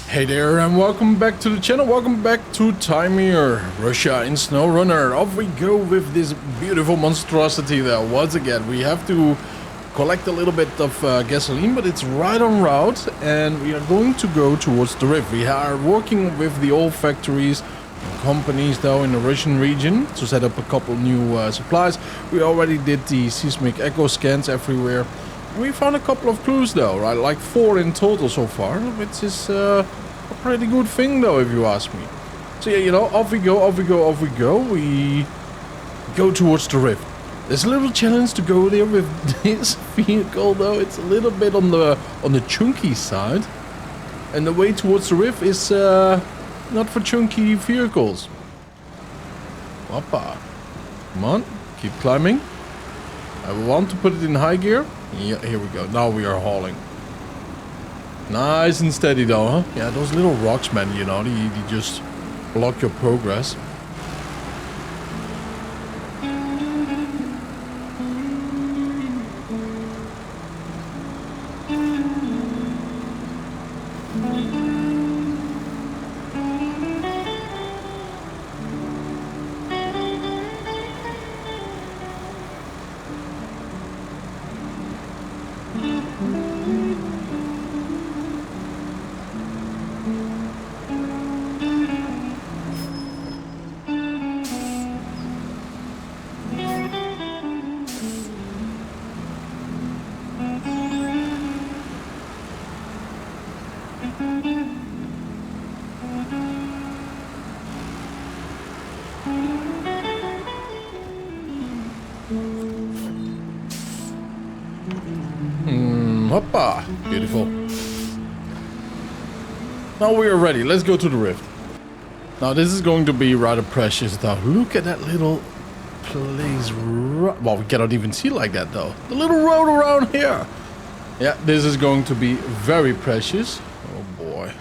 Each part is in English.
Hey there and welcome back to the channel, welcome back to Taimyr, Russia in SnowRunner. Off we go with this beautiful monstrosity there. Once again, we have to collect a little bit of gasoline, but it's right on route and we are going to go towards the rift. We are working with the old factories and companies though in the Russian region to set up a couple new supplies. We already did the seismic echo scans everywhere. We found a couple of clues though, right? Like 4 in total so far, which is a pretty good thing though, if you ask me. So yeah, you know, off we go, off we go, off we go. We go towards the rift. There's a little challenge to go there with this vehicle though. It's a little bit on the chunky side. And the way towards the rift is not for chunky vehicles. Hoppa. Come on, keep climbing. I want to put it in high gear. Yeah, here we go. Now we are hauling. Nice and steady though, huh? Yeah, those little rocks, man, you know, they just block your progress. Hoppa! Beautiful. Now we are ready. Let's go to the rift. Now this is going to be rather precious though. Look at that little place. Well, we cannot even see like that though. The little road around here. Yeah, this is going to be very precious. Oh boy.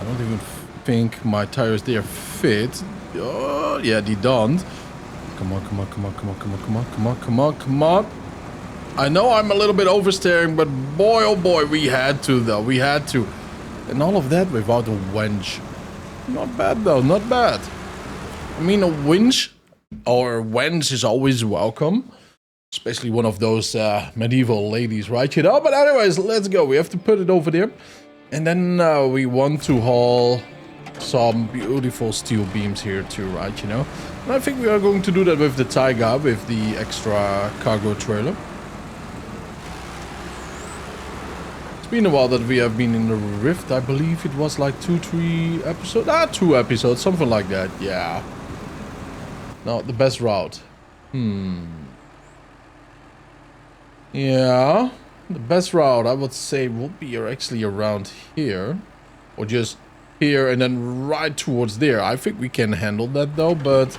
I don't even think my tires there fit. Oh, yeah, they don't. Come on, come on, come on, come on, come on, come on, come on, come on, come on. I know I'm a little bit oversteering, but boy, oh boy, we had to though. We had to. And all of that without a winch. Not bad though, not bad. I mean, a winch or a wench is always welcome. Especially one of those medieval ladies, right? You know, but anyways, let's go. We have to put it over there. And then we want to haul some beautiful steel beams here too, right? You know, and I think we are going to do that with the Taiga, with the extra cargo trailer. It's been a while that we have been in the rift. I believe it was like 2-3 episodes. 2 episodes, something like that. Yeah. Now, the best route. Yeah. The best route, I would say, would be actually around here. Or just here and then right towards there. I think we can handle that though, but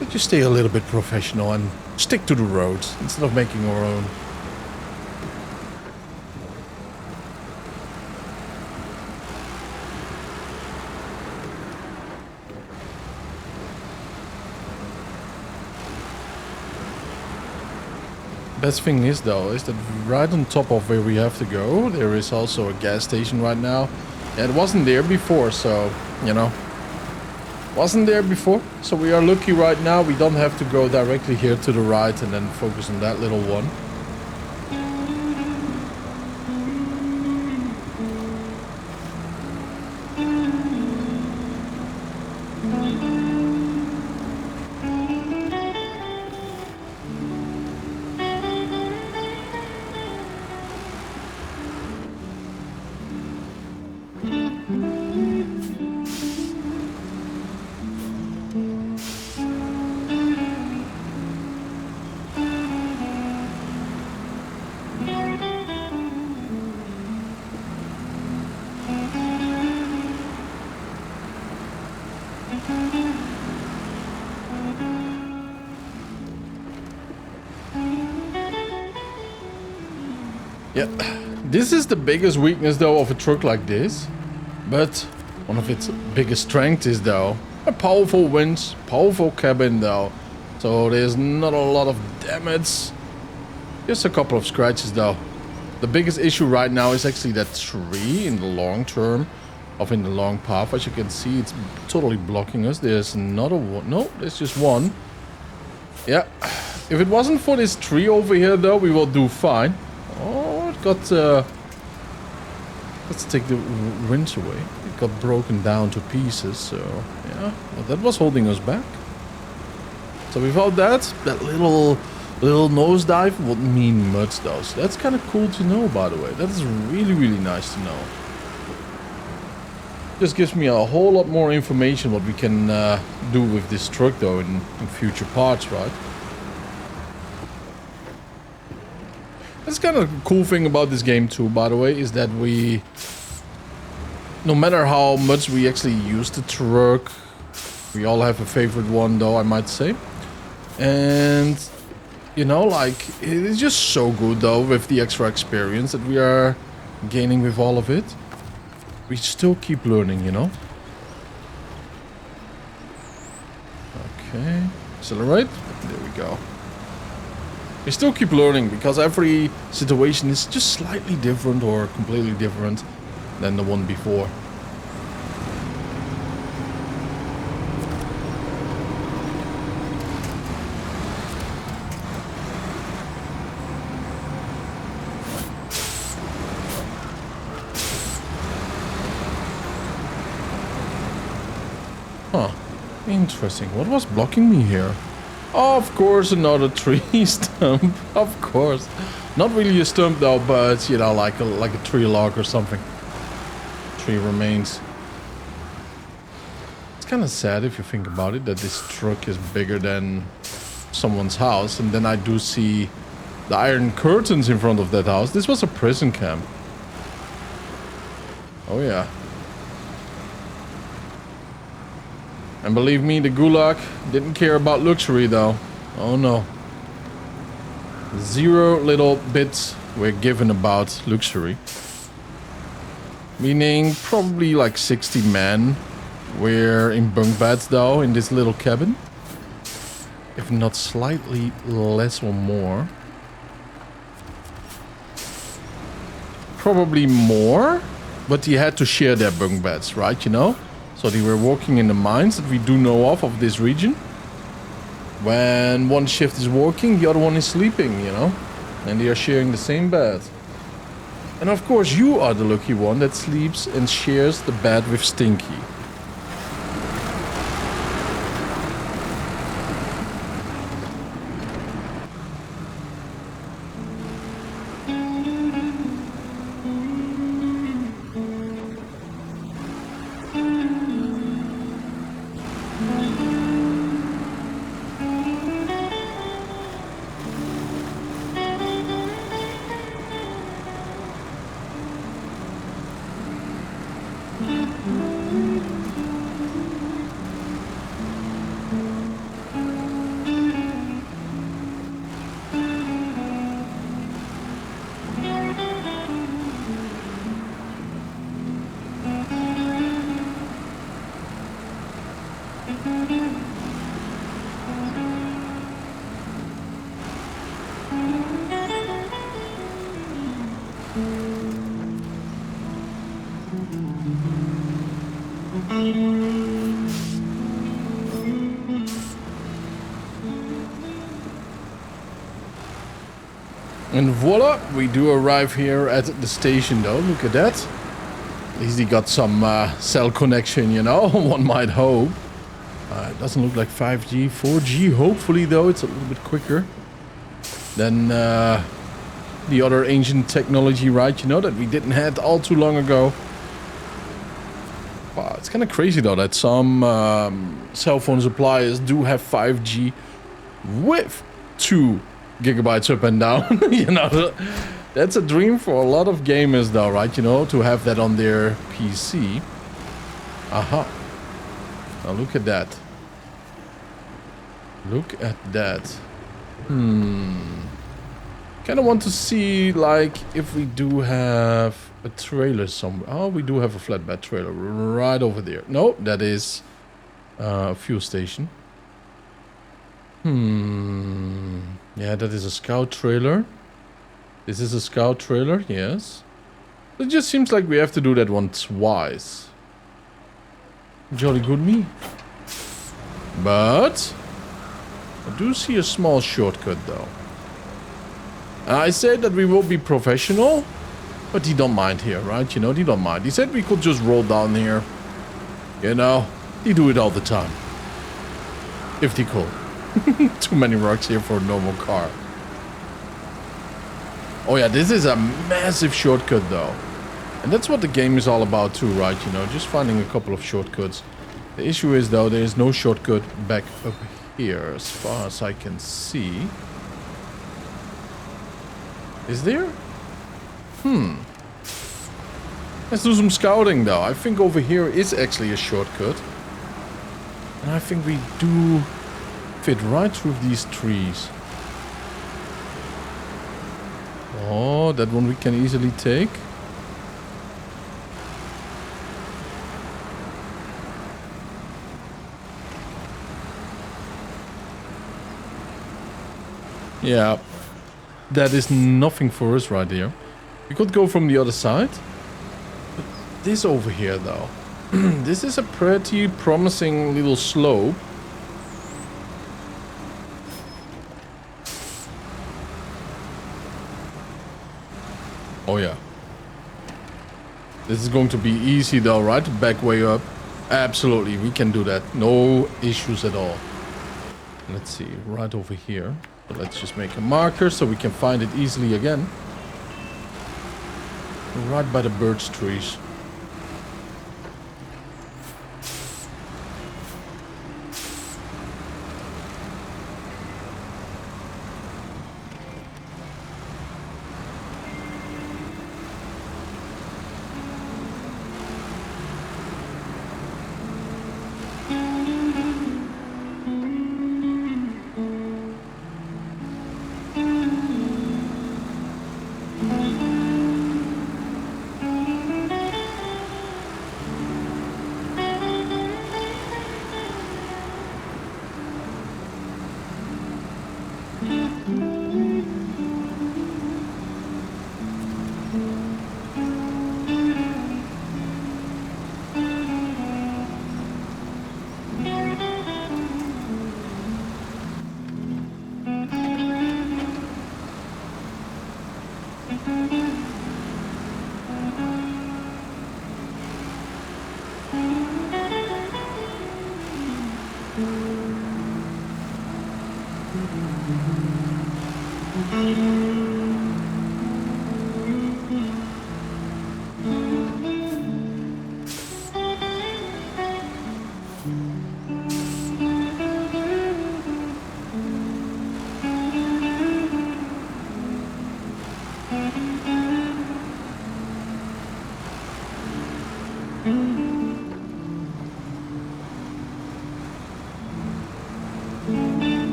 let's just stay a little bit professional and stick to the roads instead of making our own. Best thing is though, is that right on top of where we have to go, there is also a gas station right now. Yeah, it wasn't there before, so, you know, wasn't there before. So we are lucky right now. We don't have to go directly here to the right and then focus on that little one. Yeah, this is the biggest weakness though of a truck like this, but one of its biggest strengths is though a powerful winch, powerful cabin though, so there's not a lot of damage, just a couple of scratches though. The biggest issue right now is actually that tree in the long term, in the long path. As you can see, it's totally blocking us. There's another one. No, there's just one. Yeah. If it wasn't for this tree over here, though, we will do fine. Oh, it got... let's take the winch away. It got broken down to pieces, so... Yeah, well, that was holding us back. So without that little nosedive would mean much, though. So that's kind of cool to know, by the way. That is really, really nice to know. Just gives me a whole lot more information what we can do with this truck, though, in future parts, right? That's kind of a cool thing about this game, too, by the way, is that we... No matter how much we actually use the truck, we all have a favorite one, though, I might say. And, you know, like, it is just so good, though, with the extra experience that we are gaining with all of it. We still keep learning, you know? Okay. Accelerate. There we go. We still keep learning because every situation is just slightly different or completely different than the one before. Huh. Interesting. What was blocking me here? Oh, of course, another tree stump. Of course. Not really a stump though, but you know, like a tree log or something. Tree remains. It's kind of sad if you think about it, that this truck is bigger than someone's house. And then I do see the iron curtains in front of that house. This was a prison camp. Oh yeah. And believe me, the Gulag didn't care about luxury though. Oh no. Zero little bits were given about luxury. Meaning probably like 60 men were in bunk beds though in this little cabin. If not slightly less or more. Probably more. But you had to share their bunk beds, right? You know? So they were working in the mines that we do know of this region. When one shift is working, the other one is sleeping, you know? And they are sharing the same bed. And of course you are the lucky one that sleeps and shares the bed with Stinky. And voila, we do arrive here at the station though. Look at that. At least he got some cell connection, you know, one might hope. It doesn't look like 5G, 4G. Hopefully though, it's a little bit quicker than the other ancient technology, right? You know, that we didn't have all too long ago. Wow, it's kind of crazy though that some cell phone suppliers do have 5G with 2 gigabytes up and down. You know, that's a dream for a lot of gamers though, right? You know, to have that on their PC. Aha. Now look at that. Look at that. Kind of want to see, like, if we do have a trailer somewhere. Oh, we do have a flatbed trailer right over there. No, that is a fuel station. Yeah, that is a scout trailer. This is a scout trailer, yes. It just seems like we have to do that one twice. Jolly good me. But I do see a small shortcut though. I said that we will be professional, but he don't mind here, right? You know, he don't mind. He said we could just roll down here. You know, they do it all the time. If they could. Too many rocks here for a normal car. Oh yeah, this is a massive shortcut though. And that's what the game is all about too, right? You know, just finding a couple of shortcuts. The issue is though, there is no shortcut back up here as far as I can see. Is there? Let's do some scouting though. I think over here is actually a shortcut. And I think we do fit right through these trees. Oh, that one we can easily take. Yeah, that is nothing for us right here. We could go from the other side. But this over here though. This is a pretty promising little slope. Oh yeah. This is going to be easy though, right? Back way up. Absolutely, we can do that. No issues at all. Let's see, right over here. But let's just make a marker so we can find it easily again. Right by the birch trees.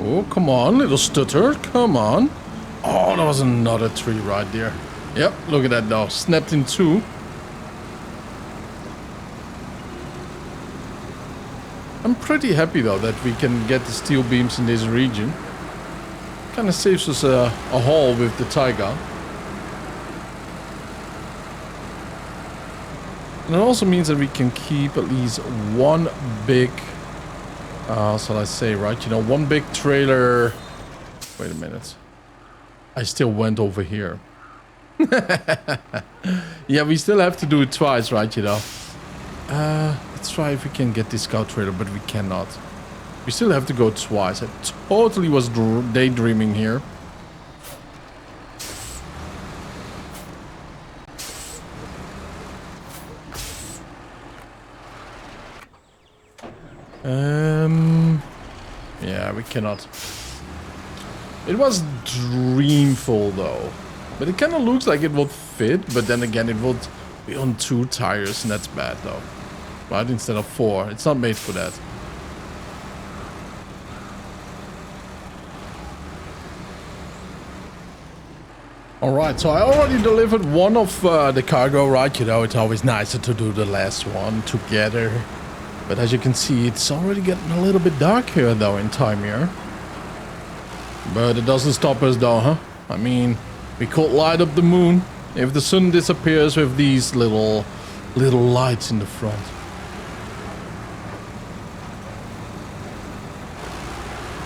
Oh, come on, little stutter. Come on. Oh, there was another tree right there. Yep, look at that though. Snapped in two. I'm pretty happy though that we can get the steel beams in this region. Kind of saves us a haul with the Taiga. And it also means that we can keep at least one big, shall I say, right? You know, one big trailer. Wait a minute. I still went over here. Yeah, we still have to do it twice, right? You know. Let's try if we can get this scout trailer, but we cannot. We still have to go twice. I totally was daydreaming here. Yeah, we cannot. It was dreamful though. But it kind of looks like it would fit, but then again it would be on 2 tires and that's bad though. Right, instead of 4. It's not made for that. Alright, so I already delivered one of the cargo, right? You know, it's always nicer to do the last one together. But as you can see, it's already getting a little bit dark here though in time here. But it doesn't stop us though, huh? I mean, we could light up the moon if the sun disappears with these little lights in the front.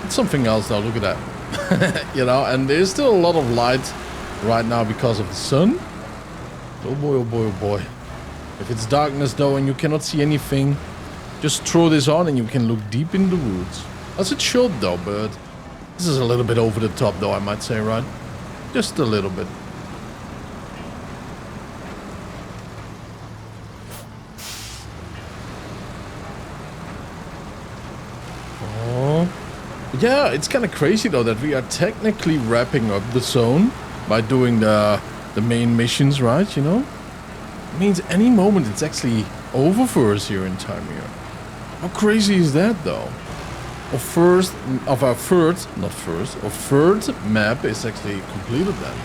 It's something else though, look at that. You know, and there's still a lot of light right now because of the sun. Oh boy, oh boy, oh boy. If it's darkness though and you cannot see anything, just throw this on and you can look deep in the woods. As it should though, but this is a little bit over the top though, I might say, right? Just a little bit. Oh. Yeah, it's kind of crazy though that we are technically wrapping up the zone by doing the main missions, right? You know? It means any moment it's actually over for us here in time here. How crazy is that though? Our third map is actually completed then.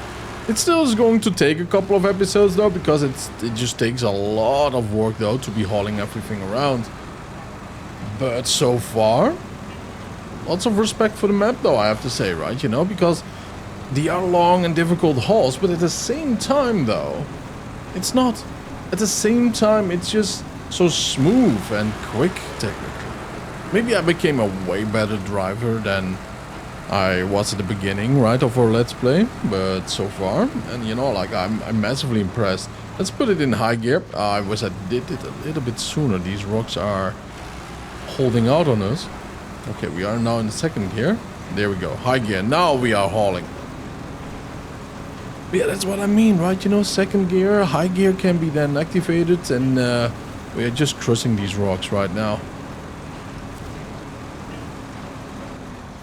It still is going to take a couple of episodes though, because it just takes a lot of work though to be hauling everything around. But so far, lots of respect for the map though, I have to say, right? You know, because they are long and difficult hauls, but at the same time though, it's not. At the same time, it's just so smooth and quick technically. Maybe I became a way better driver than I was at the beginning, right, of our Let's Play. But so far, and you know, like, I'm massively impressed. Let's put it in high gear. I wish I did it a little bit sooner. These rocks are holding out on us. Okay, we are now in the second gear. There we go, high gear. Now we are hauling. But yeah, that's what I mean, right? You know, second gear, high gear can be then activated, and we are just crushing these rocks right now.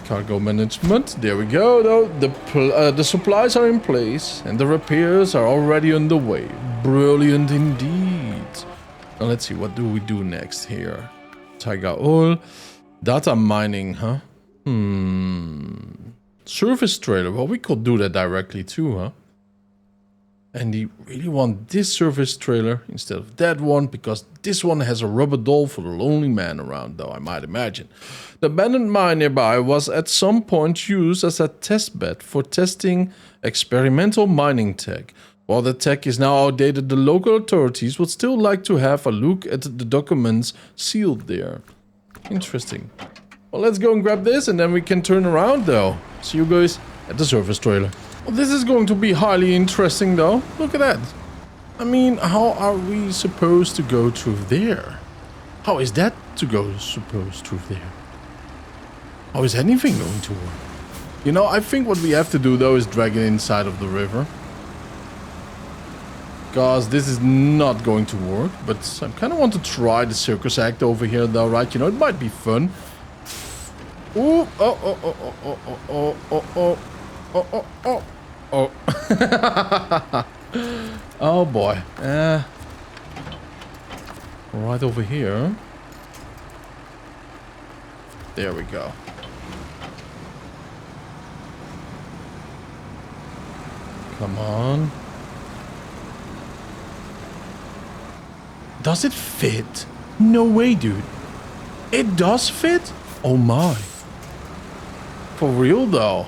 Cargo management, there we go though. The supplies are in place and the repairs are already underway. Brilliant indeed. Now let's see, what do we do next here? Tiger oil, data mining, huh? Service trailer, well, we could do that directly too, huh? And you really want this service trailer instead of that one, because this one has a rubber doll for the lonely man around, though, I might imagine. The abandoned mine nearby was at some point used as a test bed for testing experimental mining tech. While the tech is now outdated, the local authorities would still like to have a look at the documents sealed there. Interesting. Well, let's go and grab this and then we can turn around, though. See you guys at the service trailer. Well, this is going to be highly interesting though. Look at that. I mean, how are we supposed to go through there? How is that supposed through there? How is anything going to work? You know, I think what we have to do though is drag it inside of the river. Because this is not going to work. But I kind of want to try the circus act over here though, right? You know, it might be fun. Ooh, oh. Oh boy. Right over here. There we go. Come on. Does it fit? No way, dude. It does fit? Oh my. For real though.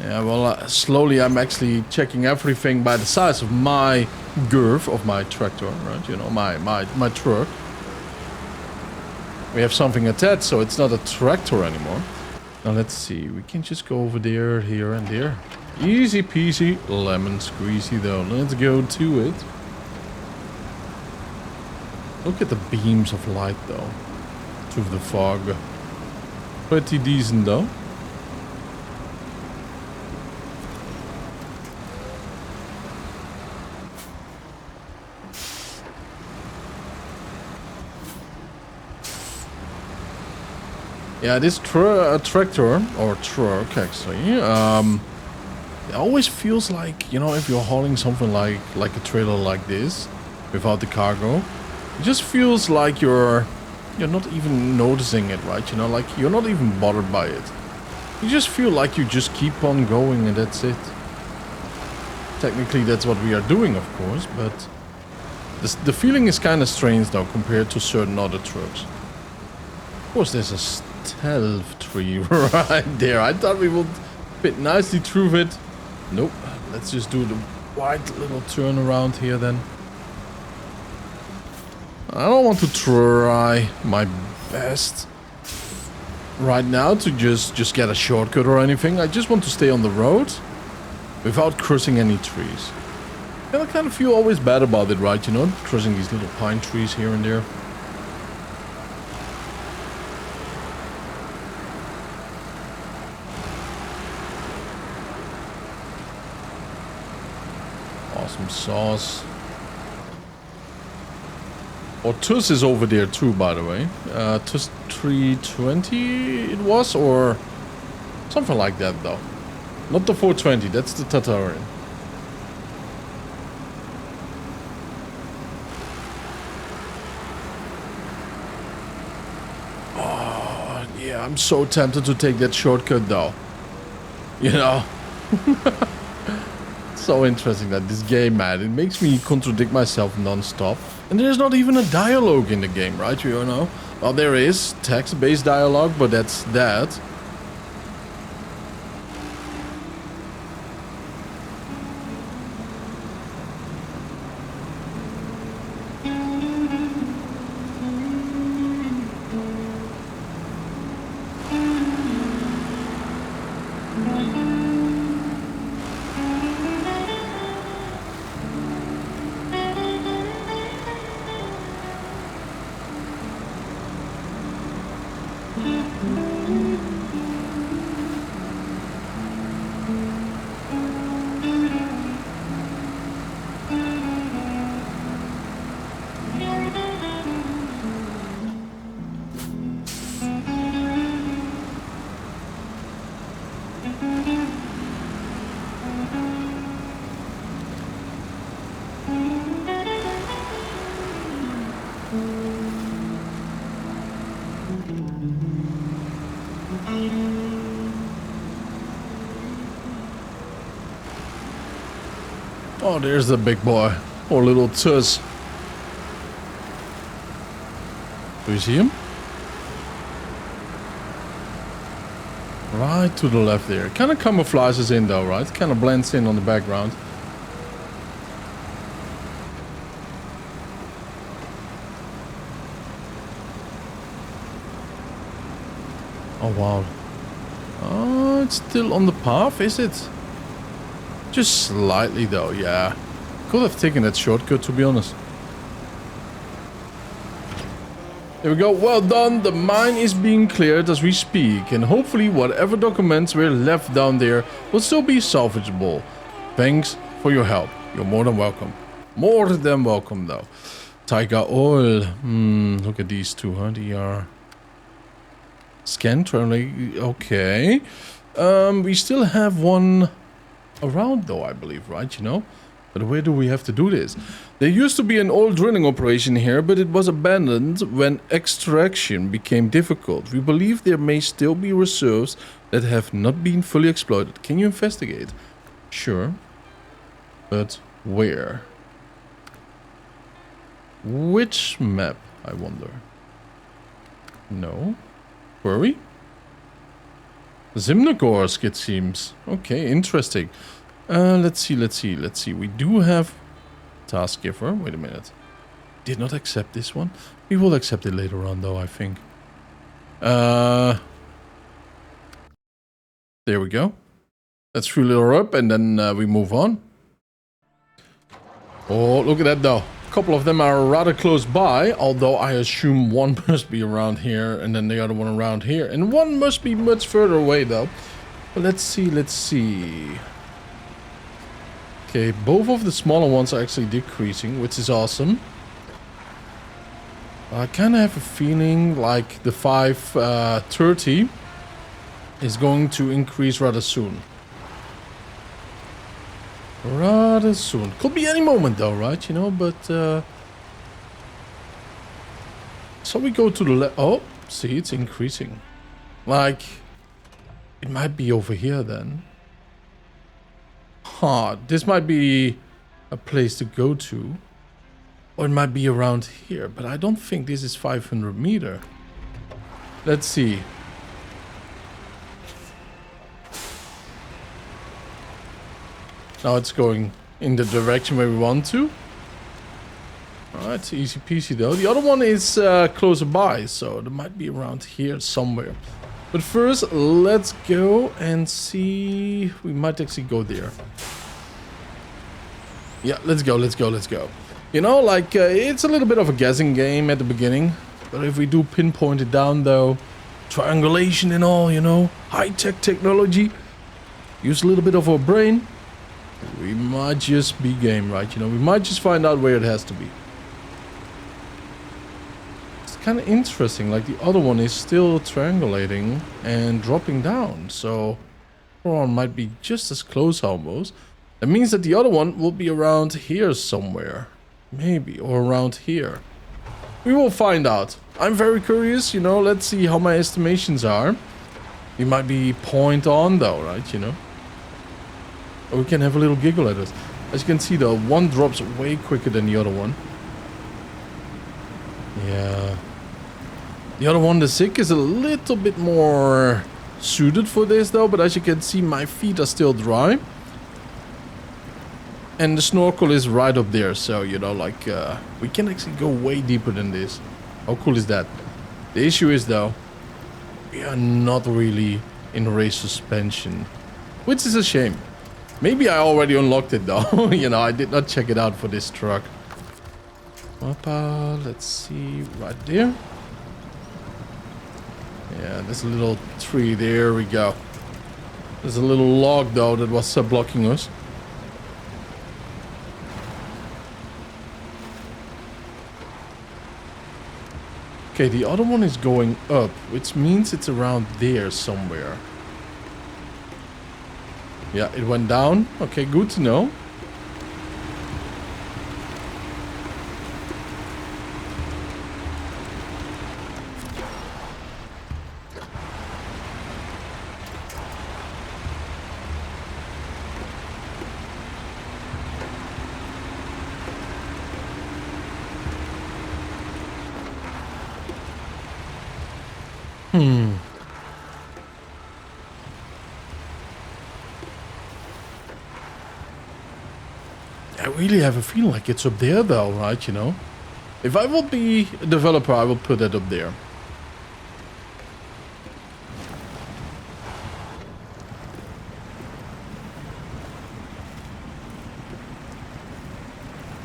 Yeah, well, slowly I'm actually checking everything by the size of my girth of my tractor, right? You know, my truck. We have something attached, so it's not a tractor anymore. Now let's see, we can just go over there, here and there. Easy peasy, lemon squeezy though. Let's go to it. Look at the beams of light though, through the fog. Pretty decent though. Yeah, this tractor, or truck actually, it always feels like, you know, if you're hauling something like a trailer like this, without the cargo, it just feels like you're not even noticing it, right? You know, like you're not even bothered by it. You just feel like you just keep on going and that's it. Technically that's what we are doing, of course, but the feeling is kind of strange though compared to certain other trucks. Of course, there's a stealth tree right there. I thought we would fit nicely through it, Nope. Let's just do the wide little turn around here then. I don't want to try my best right now to just get a shortcut or anything. I just want to stay on the road without crossing any trees. And I kind of feel always bad about it, right? You know, crossing these little pine trees here and there. Awesome sauce. Or TUS is over there too, by the way. TUS 320 it was, or something like that though. Not the 420, that's the Tatarian. Oh, yeah, I'm so tempted to take that shortcut though. You know? So interesting that this game, man, it makes me contradict myself non-stop. And there's not even a dialogue in the game, right? You know? Well, there is text-based dialogue, but that's that. Oh, there's the big boy. Or little TUS. Do you see him? Right to the left there. Kind of camouflages in though, right? Kind of blends in on the background. Oh, wow. Oh, it's still on the path, is it? Just slightly though, yeah. Could have taken that shortcut, to be honest. There we go. Well done. The mine is being cleared as we speak. And hopefully whatever documents were left down there will still be salvageable. Thanks for your help. You're more than welcome. More than welcome though. Tiger oil. Look at these two, huh? They are... Scan, okay. We still have one around though, I believe, right? You know? But where do we have to do this? There used to be an old drilling operation here, but it was abandoned when extraction became difficult. We believe there may still be reserves that have not been fully exploited. Can you investigate? Sure. But where? Which map, I wonder? No. Query? Zimnogorsk, it seems. Okay, interesting. Let's see. We do have task giver. Wait a minute. Did not accept this one. We will accept it later on, though, I think. There we go. Let's fill her up, and then we move on. Oh, look at that, though. A couple of them are rather close by, although I assume one must be around here, and then the other one around here. And one must be much further away, though. But let's see. Okay, both of the smaller ones are actually decreasing, which is awesome. I kind of have a feeling like the 530 is going to increase rather soon. Could be any moment though, right? You know, but... So we go to the left. Oh, see, it's increasing. Like, it might be over here then. This might be a place to go to. Or it might be around here. But I don't think this is 500 meter. Let's see. Now it's going in the direction where we want to. Alright, easy peasy though. The other one is closer by, so it might be around here somewhere. But first, let's go and see. We might actually go there. Yeah, let's go, let's go, let's go. You know, like, it's a little bit of a guessing game at the beginning. But if we do pinpoint it down though, triangulation and all, you know, high-tech technology, use a little bit of our brain, we might just be game, right? You know, we might just find out where it has to be. It's kind of interesting, like the other one is still triangulating and dropping down, so one might be just as close almost. That means that the other one will be around here somewhere, maybe, or around here. We will find out. I'm very curious, you know, let's see how my estimations are. We might be point on though, right, you know? Or we can have a little giggle at us. As you can see though, one drops way quicker than the other one. Yeah. The other one, the Zig, is a little bit more suited for this though, but as you can see, my feet are still dry. And the snorkel is right up there, so, you know, like, we can actually go way deeper than this. How cool is that? The issue is, though, we are not really in race suspension, which is a shame. Maybe I already unlocked it, though. You know, I did not check it out for this truck. Let's see, right there. Yeah, there's a little tree. There we go. There's a little log, though, that was blocking us. Okay, the other one is going up, which means it's around there somewhere. Yeah, it went down. Okay, good to know. I really have a feeling like it's up there though, right, you know? If I will be a developer, I will put it up there.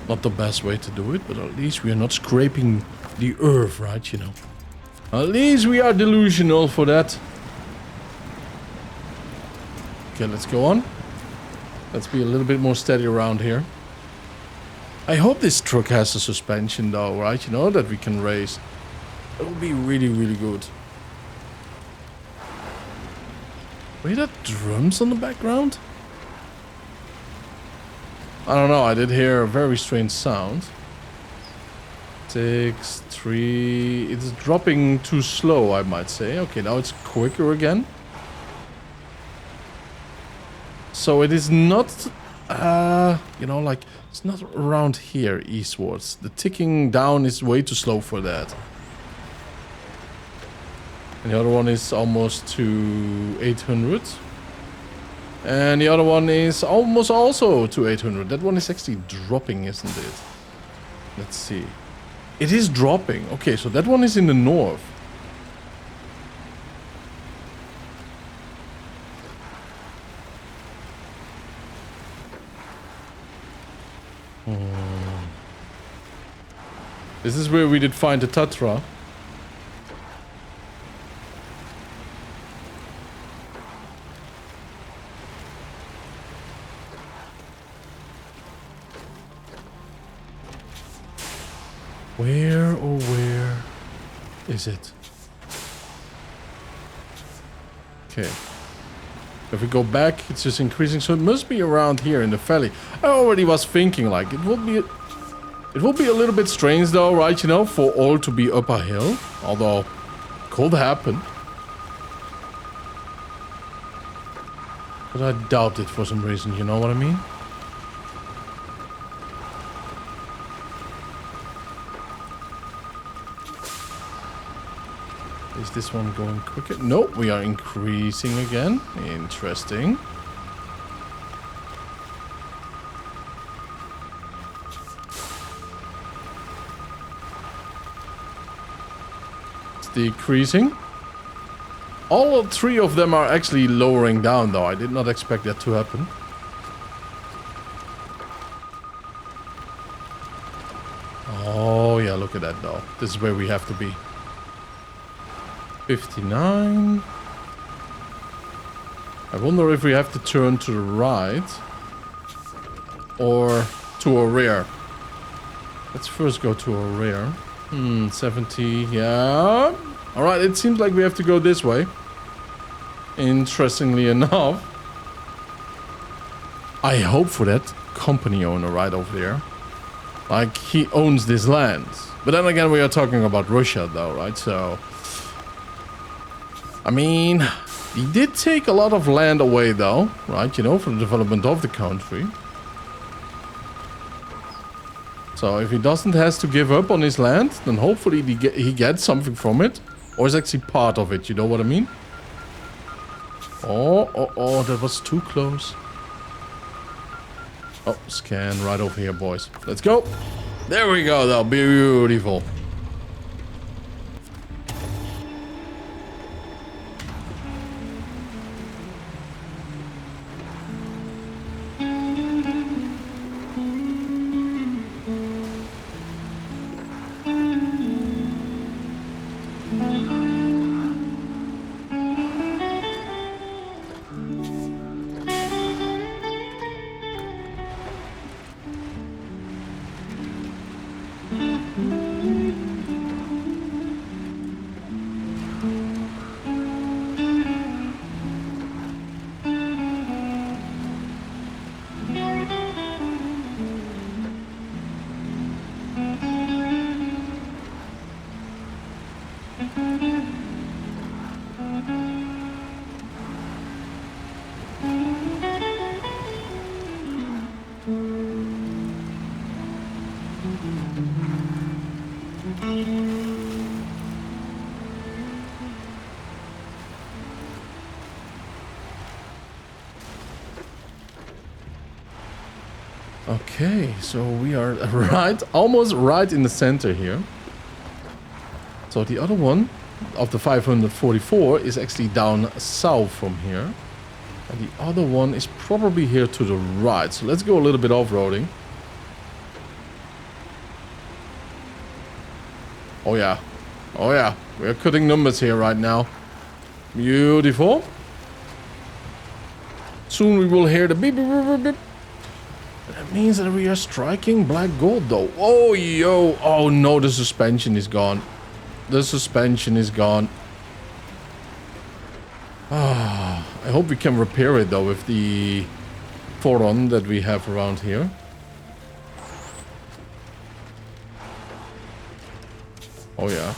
Not the best way to do it, but at least we are not scraping the earth, right, you know? At least we are delusional for that. Okay, let's go on. Let's be a little bit more steady around here. I hope this truck has a suspension though, right? You know, that we can race. It would be really, really good. Wait, that drums on the background? I don't know, I did hear a very strange sound. 6, 3... It's dropping too slow, I might say. Okay, now it's quicker again. So it is not, you know, like, it's not around here eastwards. The ticking down is way too slow for that. And the other one is almost to 800. And the other one is almost also to 800. That one is actually dropping, isn't it? Let's see. It is dropping. Okay, so that one is in the north. This is where we did find the Tatra. Where, oh where is it? Okay. If we go back, it's just increasing, so it must be around here in the valley. I already was thinking, like, it will be a little bit strange though, right, you know, for all to be up a hill. Although, could happen. But I doubt it for some reason, you know what I mean? Is this one going quicker? Nope, we are increasing again. Interesting. decreasing. All three of them are actually lowering down, though. I did not expect that to happen. Oh, yeah, look at that, though. This is where we have to be. 59. I wonder if we have to turn to the right or to our rear. Let's first go to our rear. 70, yeah. Alright, it seems like we have to go this way. Interestingly enough. I hope for that company owner right over there. Like, he owns this land. But then again, we are talking about Russia, though, right? So, I mean, he did take a lot of land away, though, right? You know, for the development of the country. So, if he doesn't have to give up on his land, then hopefully he gets something from it. Or is actually part of it, you know what I mean? Oh, that was too close. Oh, scan right over here, boys. Let's go. There we go, though. Beautiful. Okay, so we are almost right in the center here. So the other one of the 544 is actually down south from here. And the other one is probably here to the right. So let's go a little bit off-roading. Oh yeah. Oh yeah. We're cutting numbers here right now. Beautiful. Soon we will hear the beep beep beep beep beep. That means that we are striking black gold though. Oh yo. Oh no, the suspension is gone. The suspension is gone. Ah, I hope we can repair it though with the Foron that we have around here. Oh yeah.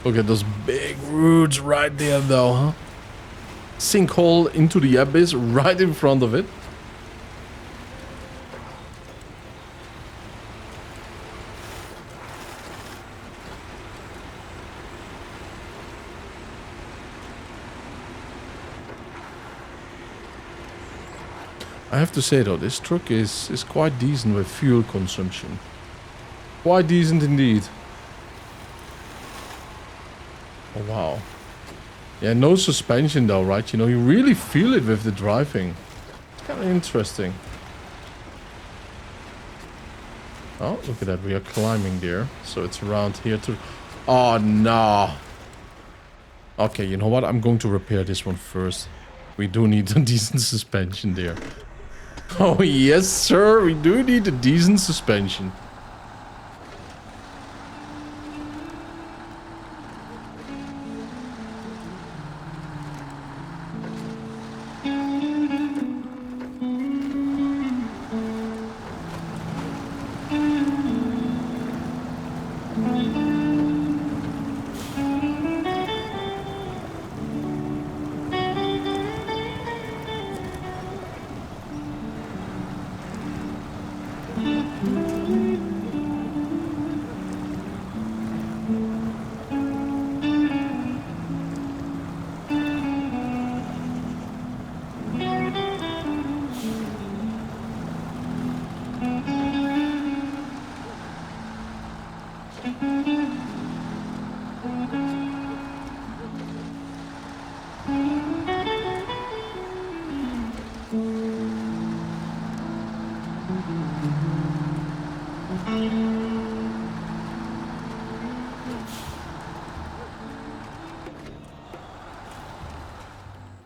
Look at those big roots right there though, huh? Sinkhole into the abyss right in front of it. I have to say though, this truck is quite decent with fuel consumption. Quite decent indeed. Oh wow. Yeah, no suspension though, right? You know, you really feel it with the driving. It's kind of interesting. Oh, look at that. We are climbing there. So it's around here to... Oh, no. Okay, you know what? I'm going to repair this one first. We do need a decent suspension there. Oh, yes, sir. We do need a decent suspension.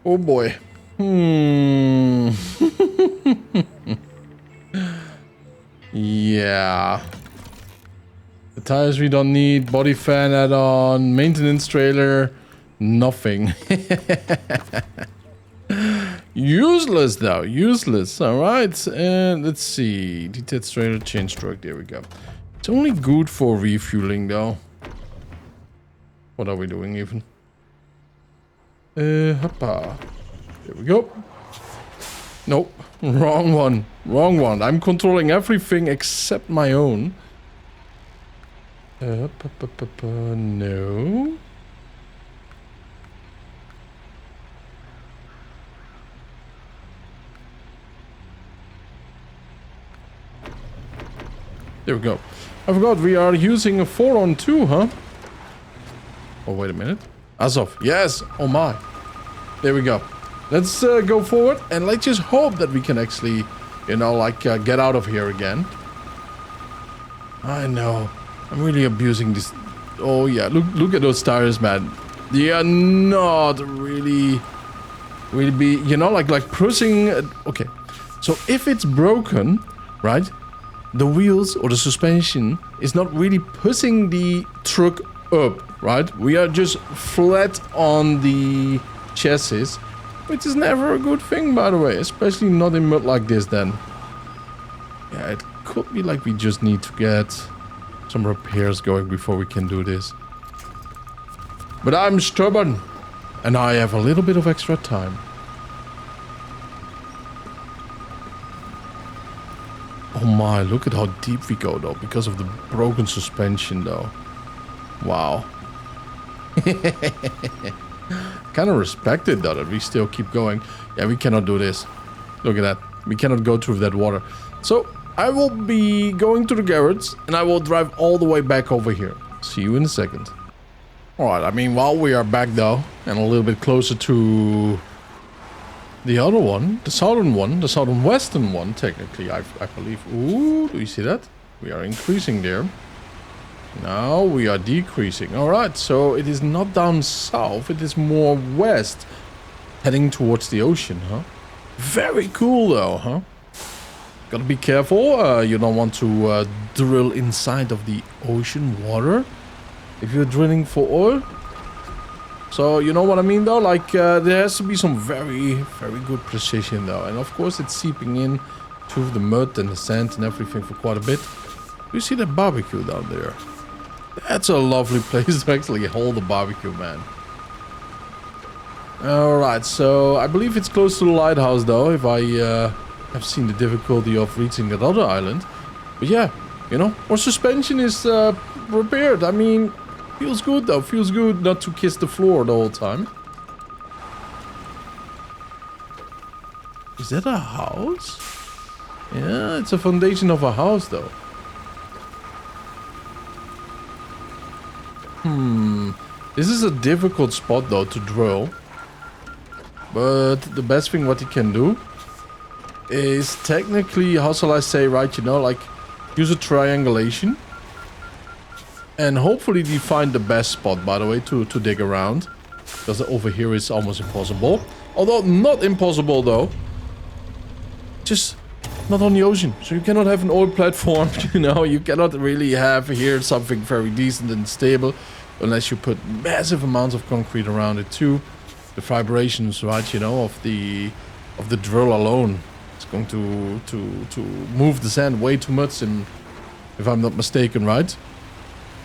Oh boy. Yeah. The tires we don't need. Body fan add-on. Maintenance trailer. Nothing. Useless though. Useless. Alright. And let's see. Detached trailer. Change truck. There we go. It's only good for refueling though. What are we doing even? Hoppa. There we go. Nope. Wrong one. Wrong one. I'm controlling everything except my own. No. There we go. I forgot we are using a 4-on-2, huh? Oh, wait a minute. Azov. Yes. Oh my. There we go. Let's go forward and let's just hope that we can actually, you know, like get out of here again. I know. I'm really abusing this. Oh yeah, look at those tires, man. They are not really be, you know, like pressing. Okay, so if it's broken, right, the wheels or the suspension is not really pushing the truck up, right? We are just flat on the chassis, which is never a good thing, by the way, especially not in mud like this then. Yeah, it could be like we just need to get some repairs going before we can do this. But I'm stubborn, and I have a little bit of extra time. Oh my, look at how deep we go though, because of the broken suspension though. Wow. Kind of respect it though that we still keep going. Yeah, we cannot do this. Look at that. We cannot go through that water. So I will be going to the garage and I will drive all the way back over here. See you in a second. Alright, I mean, while we are back though, and a little bit closer to the other one, the southern western one, technically, I believe. Ooh, do you see that? We are increasing there. Now we are decreasing. Alright, so it is not down south, it is more west, heading towards the ocean, huh? Very cool though, huh? Gotta be careful, you don't want to drill inside of the ocean water if you're drilling for oil. So, you know what I mean though? Like, there has to be some very, very good precision though. And of course it's seeping in to the mud and the sand and everything for quite a bit. You see that barbecue down there? That's a lovely place to actually hold a barbecue, man. Alright, so I believe it's close to the lighthouse though, if I have seen the difficulty of reaching that other island. But yeah, you know, our suspension is repaired. I mean, feels good though, feels good not to kiss the floor the whole time. Is that a house? Yeah, it's a foundation of a house though. This is a difficult spot though to drill. But the best thing what you can do is technically, how shall I say, right, you know, like use a triangulation. And hopefully you find the best spot, by the way, to dig around. Because over here is almost impossible. Although not impossible though. Just not on the ocean. So you cannot have an oil platform, you know. You cannot really have here something very decent and stable. Unless you put massive amounts of concrete around it too. The vibrations, right, you know, of the drill alone. It's going to move the sand way too much, and if I'm not mistaken, right?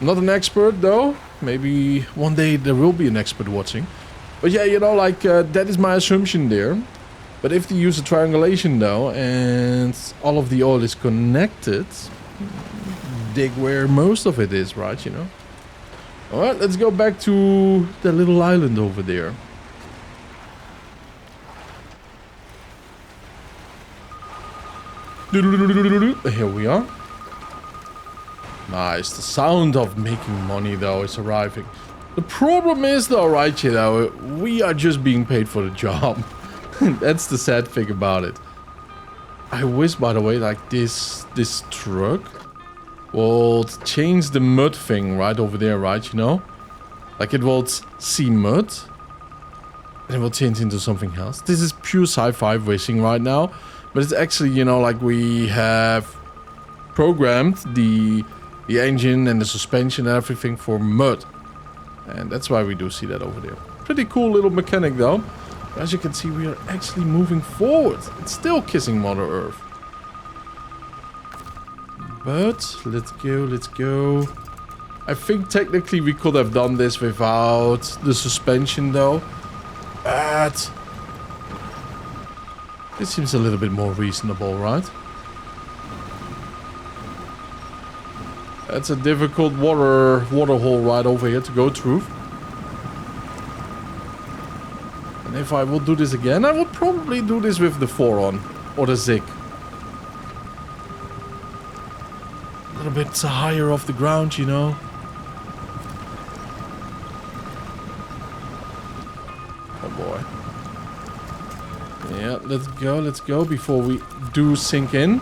I'm not an expert though. Maybe one day there will be an expert watching. But yeah, you know, like that is my assumption there. But if you use a triangulation though, and all of the oil is connected, dig where most of it is, right, you know? Alright, let's go back to the little island over there. Here we are. Nice. The sound of making money though is arriving. The problem is though, right, you know, we are just being paid for the job. That's the sad thing about it. I wish, by the way, like this truck will change the mud thing right over there, right, you know? Like it will see mud and it will change into something else. This is pure sci-fi racing right now, but it's actually, you know, like we have programmed the engine and the suspension and everything for mud. And that's why we do see that over there. Pretty cool little mechanic though. As you can see, we are actually moving forward. It's still kissing Mother Earth. But let's go, let's go. I think technically we could have done this without the suspension though. But this seems a little bit more reasonable, right? That's a difficult water hole right over here to go through. And if I will do this again, I will probably do this with the 4-on or the Zig. A little bit higher off the ground, you know. Oh boy. Yeah, let's go before we do sink in.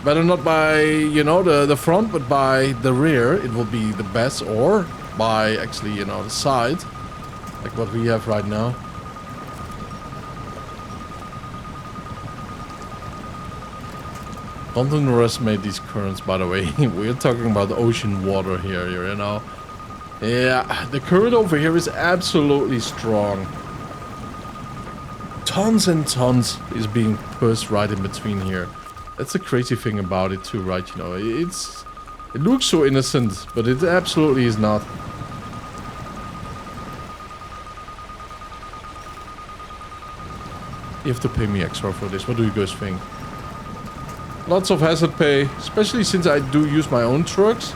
Better not by, you know, the front, but by the rear. It will be the best, or by actually, you know, the side. Like what we have right now. Don't underestimate these currents, by the way. We're talking about ocean water here, you know. Yeah, the current over here is absolutely strong. Tons and tons is being pushed right in between here. That's the crazy thing about it too, right? You know, it looks so innocent, but it absolutely is not. You have to pay me extra for this. What do you guys think? Lots of hazard pay, especially since I do use my own trucks.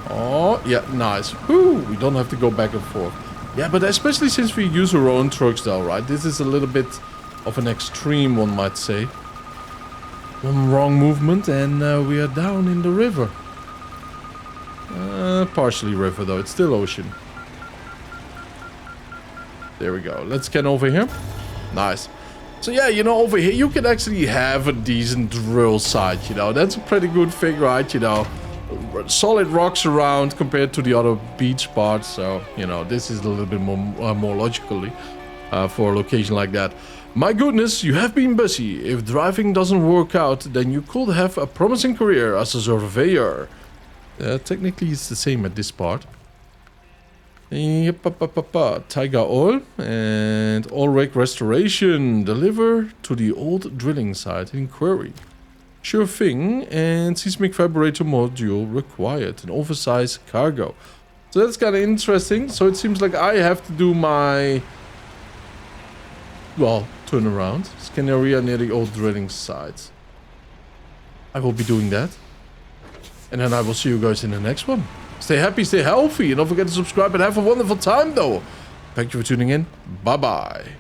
Oh, yeah, nice. Whew, we don't have to go back and forth. Yeah, but especially since we use our own trucks though, right? This is a little bit of an extreme, one might say. One wrong movement and we are down in the river. Partially river though, it's still ocean. There we go. Let's get over here. Nice. So yeah, you know, over here you can actually have a decent drill site, you know. That's a pretty good thing, right? You know, solid rocks around compared to the other beach parts. So, you know, this is a little bit more logically for a location like that. My goodness, you have been busy. If driving doesn't work out, then you could have a promising career as a surveyor. Technically, it's the same at this part. Tiger oil and oil rig restoration. Deliver to the old drilling site in Quarry. Sure thing, and seismic vibrator module required. An oversized cargo. So that's kind of interesting. So it seems like I have to do my... well, turn around. Scan area near the old drilling site. I will be doing that. And then I will see you guys in the next one. Stay happy, stay healthy, and don't forget to subscribe and have a wonderful time though. Thank you for tuning in. Bye bye.